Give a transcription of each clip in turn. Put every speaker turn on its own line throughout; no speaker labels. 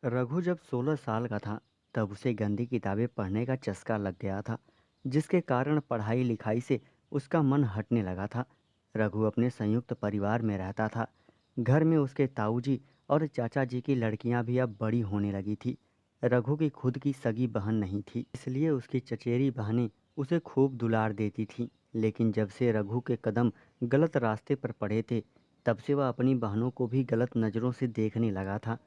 रघु जब 16 साल का था तब उसे गंदी किताबें पढ़ने का चस्का लग गया था, जिसके कारण पढ़ाई लिखाई से उसका मन हटने लगा था। रघु अपने संयुक्त परिवार में रहता था। घर में उसके ताऊजी और चाचा जी की लड़कियां भी अब बड़ी होने लगी थी। रघु की खुद की सगी बहन नहीं थी, इसलिए उसकी चचेरी बहनें उसे खूब दुलार देती थीं। लेकिन जब से रघु के कदम गलत रास्ते पर पड़े थे, तब से वह अपनी बहनों को भी गलत नज़रों से देखने लगा था।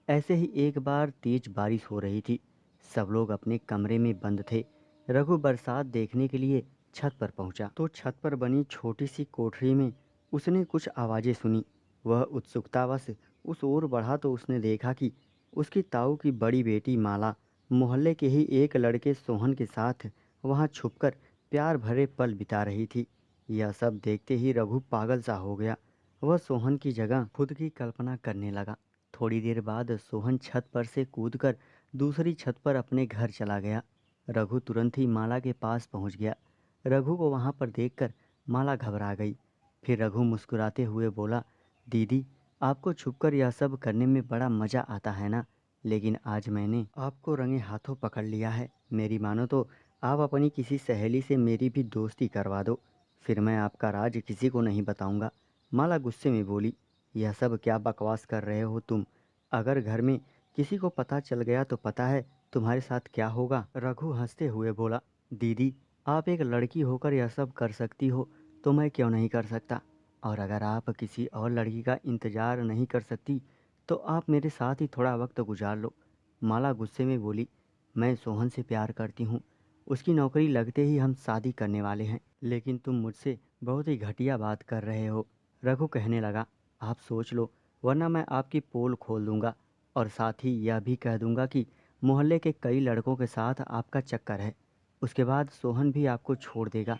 ऐसे ही एक बार तेज बारिश हो रही थी। सब लोग अपने कमरे में बंद थे। रघु बरसात देखने के लिए छत पर पहुंचा तो छत पर बनी छोटी सी कोठरी में उसने कुछ आवाज़ें सुनी। वह उत्सुकतावश उस ओर बढ़ा तो उसने देखा कि उसकी ताऊ की बड़ी बेटी माला मोहल्ले के ही एक लड़के सोहन के साथ वहां छुपकर प्यार भरे पल बिता रही थी। यह सब देखते ही रघु पागल सा हो गया। वह सोहन की जगह खुद की कल्पना करने लगा। थोड़ी देर बाद सोहन छत पर से कूदकर दूसरी छत पर अपने घर चला गया। रघु तुरंत ही माला के पास पहुंच गया। रघु को वहां पर देखकर माला घबरा गई। फिर रघु मुस्कुराते हुए बोला, दीदी, आपको छुपकर यह सब करने में बड़ा मज़ा आता है ना? लेकिन आज मैंने आपको रंगे हाथों पकड़ लिया है। मेरी मानो तो आप अपनी किसी सहेली से मेरी भी दोस्ती करवा दो, फिर मैं आपका राज किसी को नहीं बताऊंगा। माला गुस्से में बोली, यह सब क्या बकवास कर रहे हो तुम? अगर घर में किसी को पता चल गया तो पता है तुम्हारे साथ क्या होगा? रघु हंसते हुए बोला, दीदी, आप एक लड़की होकर यह सब कर सकती हो तो मैं क्यों नहीं कर सकता? और अगर आप किसी और लड़की का इंतज़ार नहीं कर सकती तो आप मेरे साथ ही थोड़ा वक्त गुजार लो। माला गुस्से में बोली, मैं सोहन से प्यार करती हूँ। उसकी नौकरी लगते ही हम शादी करने वाले हैं। लेकिन तुम मुझसे बहुत ही घटिया बात कर रहे हो। रघु कहने लगा, आप सोच लो, वरना मैं आपकी पोल खोल दूंगा और साथ ही यह भी कह दूंगा कि मोहल्ले के कई लड़कों के साथ आपका चक्कर है। उसके बाद सोहन भी आपको छोड़ देगा।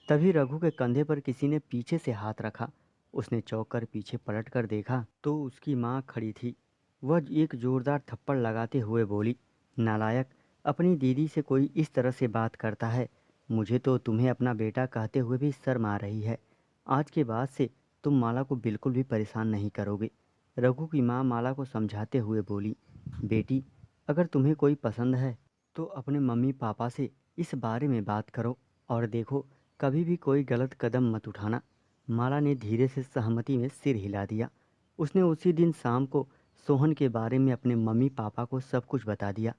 तभी रघु के कंधे पर किसी ने पीछे से हाथ रखा। उसने चौंक कर पीछे पलट कर देखा तो उसकी माँ खड़ी थी। वह एक जोरदार थप्पड़ लगाते हुए बोली, नालायक, अपनी दीदी से कोई इस तरह से बात करता है? मुझे तो तुम्हें अपना बेटा कहते हुए भी शर्म आ रही है। आज के बाद से तुम माला को बिल्कुल भी परेशान नहीं करोगे। रघु की माँ माला को समझाते हुए बोली, बेटी, अगर तुम्हें कोई पसंद है तो अपने मम्मी पापा से इस बारे में बात करो, और देखो, कभी भी कोई गलत कदम मत उठाना। माला ने धीरे से सहमति में सिर हिला दिया। उसने उसी दिन शाम को सोहन के बारे में अपने मम्मी पापा को सब कुछ बता दिया।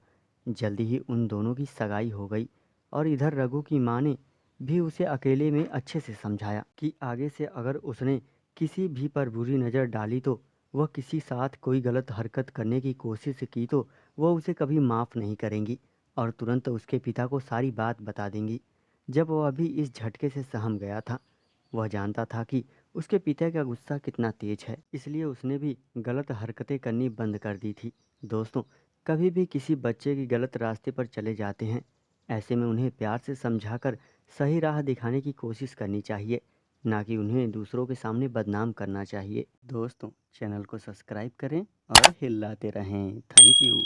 जल्दी ही उन दोनों की सगाई हो गई। और इधर रघु की माँ ने भी उसे अकेले में अच्छे से समझाया कि आगे से अगर उसने किसी भी पर बुरी नज़र डाली तो वह किसी साथ कोई गलत हरकत करने की कोशिश की तो वह उसे कभी माफ़ नहीं करेंगी और तुरंत उसके पिता को सारी बात बता देंगी। जब वह अभी इस झटके से सहम गया था, वह जानता था कि उसके पिता का गुस्सा कितना तेज है, इसलिए उसने भी गलत हरकतें करनी बंद कर दी थी। दोस्तों, कभी भी किसी बच्चे की गलत रास्ते पर चले जाते हैं, ऐसे में उन्हें प्यार से समझाकर सही राह दिखाने की कोशिश करनी चाहिए, ना कि उन्हें दूसरों के सामने बदनाम करना चाहिए। दोस्तों, चैनल को सब्सक्राइब करें और हिलाते रहें। Thank you.